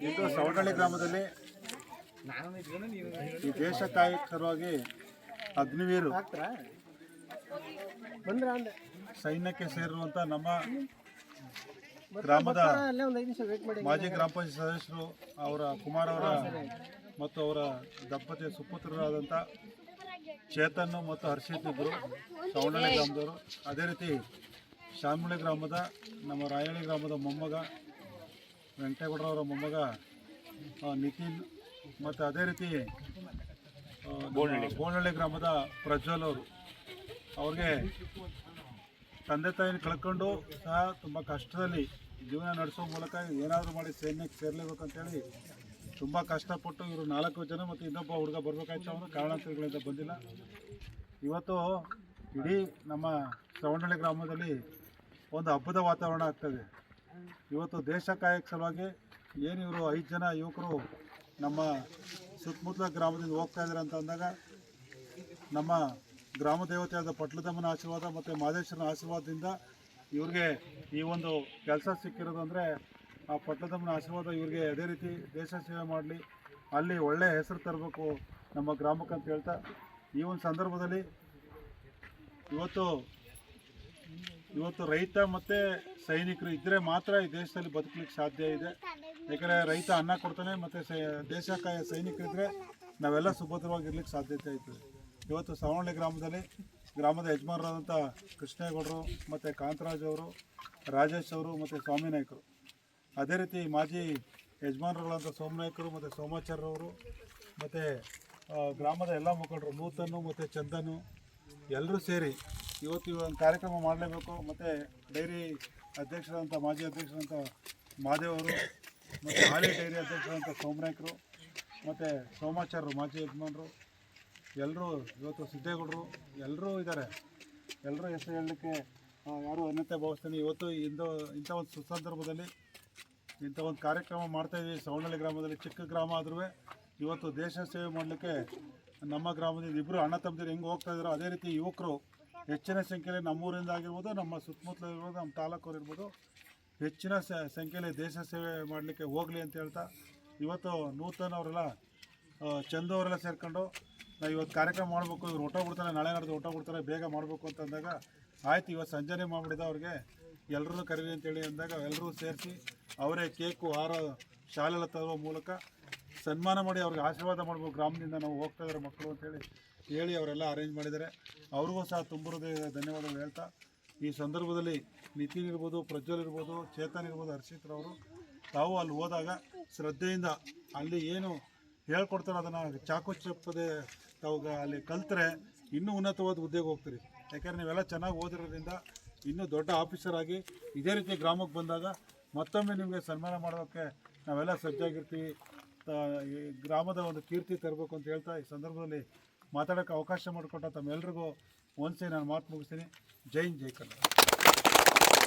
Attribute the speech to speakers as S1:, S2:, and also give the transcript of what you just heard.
S1: ಇದು ಸವಣಳ್ಳಿ ಗ್ರಾಮದಲ್ಲಿ ಈ ದೇಶ ಕಾಯಕ ಸಲುವಾಗಿ ಅಗ್ನಿವೀರು ಸೈನ್ಯಕ್ಕೆ ಸೇರಿರುವಂಥ ನಮ್ಮ ಗ್ರಾಮದ ಮಾಜಿ ಗ್ರಾಮ ಪಂಚಾಯತ್ ಸದಸ್ಯರು ಅವರ ಕುಮಾರ್ ಅವರ ಮತ್ತು ಅವರ ದಂಪತಿ ಸುಪುತ್ರರಾದಂಥ ಚೇತನ್ ಮತ್ತು ಹರ್ಷಿತ್ ಇಬ್ಬರು ಸವಣಳ್ಳಿ ಗ್ರಾಮದವರು. ಅದೇ ರೀತಿ ಶಾಮಳ್ಳಿ ಗ್ರಾಮದ ನಮ್ಮ ರಾಯಳ್ಳಿ ಗ್ರಾಮದ ಮೊಮ್ಮಗ ವೆಂಕಟೇಗೌಡರವರ ಮೊಮ್ಮಗ ನಿತಿನ್ ಮತ್ತು ಅದೇ ರೀತಿ ಬೋನಹಳ್ಳಿ ಗ್ರಾಮದ ಪ್ರಜ್ವಲ್ ಅವರು. ಅವ್ರಿಗೆ ತಂದೆ ತಾಯಿನ ಕಳ್ಕೊಂಡು ಸಹ ತುಂಬ ಕಷ್ಟದಲ್ಲಿ ಜೀವನ ನಡೆಸೋ ಮೂಲಕ ಏನಾದರೂ ಮಾಡಿ ಸೈನ್ಯಕ್ಕೆ ಸೇರಲೇಬೇಕಂತೇಳಿ ತುಂಬ ಕಷ್ಟಪಟ್ಟು ಇವರು 4 ಜನ ಮತ್ತು ಇನ್ನೊಬ್ಬ ಹುಡುಗ ಬರಬೇಕಾಯ್ತು. ಅವನು ಕಾರಣಾಂತರಗಳಿಂದ ಬಂದಿಲ್ಲ. ಇವತ್ತು ಇಡೀ ನಮ್ಮ ಸವಣಳ್ಳಿ ಗ್ರಾಮದಲ್ಲಿ ಒಂದು ಹಬ್ಬದ ವಾತಾವರಣ ಆಗ್ತದೆ. ಇವತ್ತು ದೇಶ ಕಾಯಕ ಸಲುವಾಗಿ ಏನು ಇವರು 5 ಜನ ಯುವಕರು ನಮ್ಮ ಸುತ್ತಮುತ್ತಲ ಗ್ರಾಮದಿಂದ ಹೋಗ್ತಾ ಇದ್ದಾರೆ ಅಂತ ಅಂದಾಗ ನಮ್ಮ ಗ್ರಾಮ ದೇವತೆಯಾದ ಪಟ್ಲದಮ್ಮನ ಆಶೀರ್ವಾದ ಮತ್ತು ಮಾದೇಶ್ವರನ ಆಶೀರ್ವಾದದಿಂದ ಇವ್ರಿಗೆ ಈ ಒಂದು ಕೆಲಸ ಸಿಕ್ಕಿರೋದಂದರೆ ಆ ಪಟ್ಲದಮ್ಮನ ಆಶೀರ್ವಾದ ಇವ್ರಿಗೆ ಅದೇ ರೀತಿ ದೇಶ ಸೇವೆ ಮಾಡಲಿ, ಅಲ್ಲಿ ಒಳ್ಳೆಯ ಹೆಸರು ತರಬೇಕು ನಮ್ಮ ಗ್ರಾಮಕ್ಕೆ ಅಂತ ಹೇಳ್ತಾ ಈ ಒಂದು ಸಂದರ್ಭದಲ್ಲಿ ಇವತ್ತು ರೈತ ಮತ್ತು ಸೈನಿಕರು ಇದ್ದರೆ ಮಾತ್ರ ಈ ದೇಶದಲ್ಲಿ ಬದುಕಲಿಕ್ಕೆ ಸಾಧ್ಯ ಇದೆ. ಯಾಕಂದರೆ ರೈತ ಅನ್ನ ಕೊಡ್ತಾನೆ ಮತ್ತು ದೇಶ ಕಾಯ ಸೈನಿಕರಿದ್ದರೆ ನಾವೆಲ್ಲ ಸುಭದ್ರವಾಗಿರ್ಲಿಕ್ಕೆ ಸಾಧ್ಯತೆ ಆಯ್ತದೆ. ಇವತ್ತು ಸವಣಳ್ಳಿ ಗ್ರಾಮದಲ್ಲಿ ಗ್ರಾಮದ ಯಜಮಾನರಾದಂಥ ಕೃಷ್ಣೇಗೌಡರು ಮತ್ತು ಕಾಂತರಾಜ್ ಅವರು, ರಾಜೇಶ್ ಅವರು ಮತ್ತು ಸ್ವಾಮಿ ನಾಯ್ಕರು, ಅದೇ ರೀತಿ ಮಾಜಿ ಯಜಮಾನರುಗಳಂಥ ಸೋಮನಾಯ್ಕರು ಮತ್ತು ಸೋಮಾಚಾರ್ಯವರು ಮತ್ತು ಗ್ರಾಮದ ಎಲ್ಲ ಮುಖಂಡರು ನೂತನ್ನು ಮತ್ತು ಚಂದನು ಎಲ್ಲರೂ ಸೇರಿ ಇವತ್ತು ಒಂದು ಕಾರ್ಯಕ್ರಮ ಮಾಡಲೇಬೇಕು. ಮತ್ತು ಡೈರಿ ಅಧ್ಯಕ್ಷರಾದಂಥ ಮಾಜಿ ಅಧ್ಯಕ್ಷರಾದಂಥ ಮಾದೇವ್ ಅವರು ಮತ್ತು ಹಾಲಿ ಡೈರಿ ಅಧ್ಯಕ್ಷರಾದಂಥ ಸೋಮನಾಯ್ಕರು ಮತ್ತು ಸೋಮಾಚಾರ್ಯರು ಮಾಜಿ ಯಜಮಾನರು ಎಲ್ಲರೂ ಇವತ್ತು ಸಿದ್ದೇಗೌಡರು ಎಲ್ಲರೂ ಇದ್ದಾರೆ. ಎಲ್ಲರೂ ಹೆಸರು ಹೇಳಲಿಕ್ಕೆ ಯಾರು ಅನ್ಯತೆ ಭಾವಿಸ್ತೀನಿ. ಇವತ್ತು ಇಂಥ ಒಂದು ಸುಸಂದರ್ಭದಲ್ಲಿ ಇಂಥ ಒಂದು ಕಾರ್ಯಕ್ರಮ ಮಾಡ್ತಾಯಿದ್ದೀವಿ. ಸವಣಳ್ಳಿ ಗ್ರಾಮದಲ್ಲಿ ಚಿಕ್ಕ ಗ್ರಾಮ ಆದ್ರೂ ಇವತ್ತು ದೇಶ ಸೇವೆ ಮಾಡಲಿಕ್ಕೆ ನಮ್ಮ ಗ್ರಾಮದಿಂದ ಇಬ್ಬರು ಅಣ್ಣ ತಮ್ಮದಿರು ಹೆಂಗೆ ಹೋಗ್ತಾ ಇದ್ದಾರೋ ಅದೇ ರೀತಿ ಯುವಕರು ಹೆಚ್ಚಿನ ಸಂಖ್ಯೆಯಲ್ಲಿ ನಮ್ಮೂರಿಂದ ಆಗಿರ್ಬೋದು, ನಮ್ಮ ಸುತ್ತಮುತ್ತಲ ಇರ್ಬೋದು, ನಮ್ಮ ತಾಲೂಕವ್ರು ಇರ್ಬೋದು, ಹೆಚ್ಚಿನ ಸಂಖ್ಯೆಯಲ್ಲಿ ದೇಶ ಸೇವೆ ಮಾಡಲಿಕ್ಕೆ ಹೋಗಲಿ ಅಂತ ಹೇಳ್ತಾ ಇವತ್ತು ನೂತನ್ ಅವರೆಲ್ಲ ಚಂದು ಅವರೆಲ್ಲ ಸೇರಿಕೊಂಡು ನಾವು ಇವತ್ತು ಕಾರ್ಯಕ್ರಮ ಮಾಡಬೇಕು, ಇವ್ರು ಹೊಟ್ಟೋಗ್ಬಿಡ್ತಾರೆ, ನಾಳೆ ನಾಡ್ದು ಹೊಟ್ಟೋಗ್ಬಿಡ್ತಾರೆ, ಬೇಗ ಮಾಡಬೇಕು ಅಂತ ಅಂದಾಗ ಆಯ್ತು ಇವತ್ತು ಸಂಜೆನೇ ಮಾಡಿಬಿಡಿದ ಅವ್ರಿಗೆ ಎಲ್ಲರೂ ಕರೀರಿ ಅಂತೇಳಿ ಅಂದಾಗ ಎಲ್ಲರೂ ಸೇರಿಸಿ ಅವರೇ ಕೇಕು ಹಾರ ಶಾಲೆಲ್ಲ ತರುವ ಮೂಲಕ ಸನ್ಮಾನ ಮಾಡಿ ಅವ್ರಿಗೆ ಆಶೀರ್ವಾದ ಮಾಡ್ಬೇಕು. ಗ್ರಾಮದಿಂದ ನಾವು ಹೋಗ್ತಾ ಇದ್ದಾರೆ ಮಕ್ಕಳು ಅಂತೇಳಿ ಹೇಳಿ ಅವರೆಲ್ಲ ಅರೇಂಜ್ ಮಾಡಿದ್ದಾರೆ. ಅವ್ರಿಗೂ ಸಹ ತುಂಬ ಧನ್ಯವಾದಗಳು ಹೇಳ್ತಾ ಈ ಸಂದರ್ಭದಲ್ಲಿ ನಿತಿನ್ ಇರ್ಬೋದು, ಪ್ರಜ್ವಲ್ ಇರ್ಬೋದು, ಚೇತನ್ ಇರ್ಬೋದು, ಹರ್ಷಿತ್ರವರು ತಾವು ಅಲ್ಲಿ ಹೋದಾಗ ಶ್ರದ್ಧೆಯಿಂದ ಅಲ್ಲಿ ಏನು ಹೇಳ್ಕೊಡ್ತಾರೆ ಅದನ್ನು ಚಾಕು ಚಪ್ಪದೆ ತಾವು ಅಲ್ಲಿ ಕಲ್ತ್ರೆ ಇನ್ನೂ ಉನ್ನತವಾದ ಹುದ್ದೆಗೆ ಹೋಗ್ತೀರಿ. ಯಾಕೆಂದರೆ ನೀವೆಲ್ಲ ಚೆನ್ನಾಗಿ ಓದಿರೋದ್ರಿಂದ ಇನ್ನೂ ದೊಡ್ಡ ಆಫೀಸರ್ ಆಗಿ ಇದೇ ರೀತಿ ಗ್ರಾಮಕ್ಕೆ ಬಂದಾಗ ಮತ್ತೊಮ್ಮೆ ನಿಮಗೆ ಸನ್ಮಾನ ಮಾಡೋದಕ್ಕೆ ನಾವೆಲ್ಲ ಸಜ್ಜಾಗಿರ್ತೀವಿ. ಈ ಗ್ರಾಮದ ಒಂದು ಕೀರ್ತಿ ತರಬೇಕು ಅಂತ ಹೇಳ್ತಾ ಈ ಸಂದರ್ಭದಲ್ಲಿ ಮಾತಾಡೋಕ್ಕೆ ಅವಕಾಶ ಮಾಡಿಕೊಟ್ಟ ತಮ್ಮೆಲ್ಲರಿಗೂ ಒಂದ್ಸರಿ ನಾನು ಮಾತು ಮುಗಿಸ್ತೀನಿ. ಜೈ ಹಿಂದ್, ಜೈ ಕನ್ನಡ.